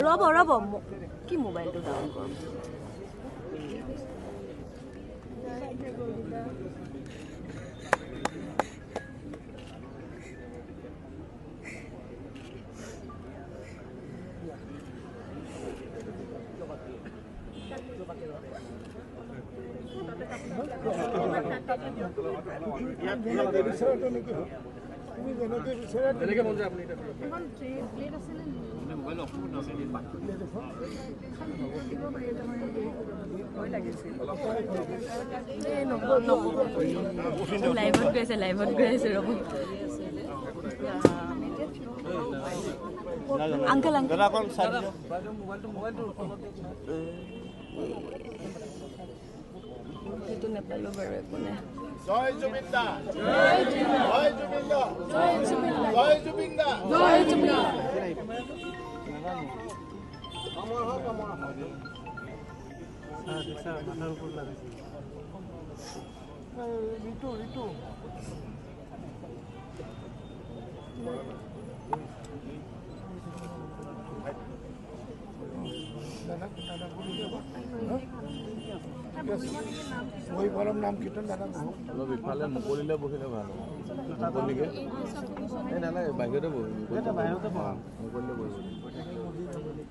ৰ'ব ৰ'ব কি মোবাইলটো ডাউন কৰক লাইভত গৈ আছে ৰ'ব আংকেল সেইটো নেপালো বাৰু একো নাই জয় জুবিন দা জয় জুবিন দা জয় জুবিন দা জয় জুবিন দা জয় জুবিন দা ঋতু वही परम नाम कीर्तन दादा অলপ ইফালে মুকলিলে বহিলে ভাল মুকলিকে এই নালাগে বাহিৰতে বহিব মুকলিলে বহিব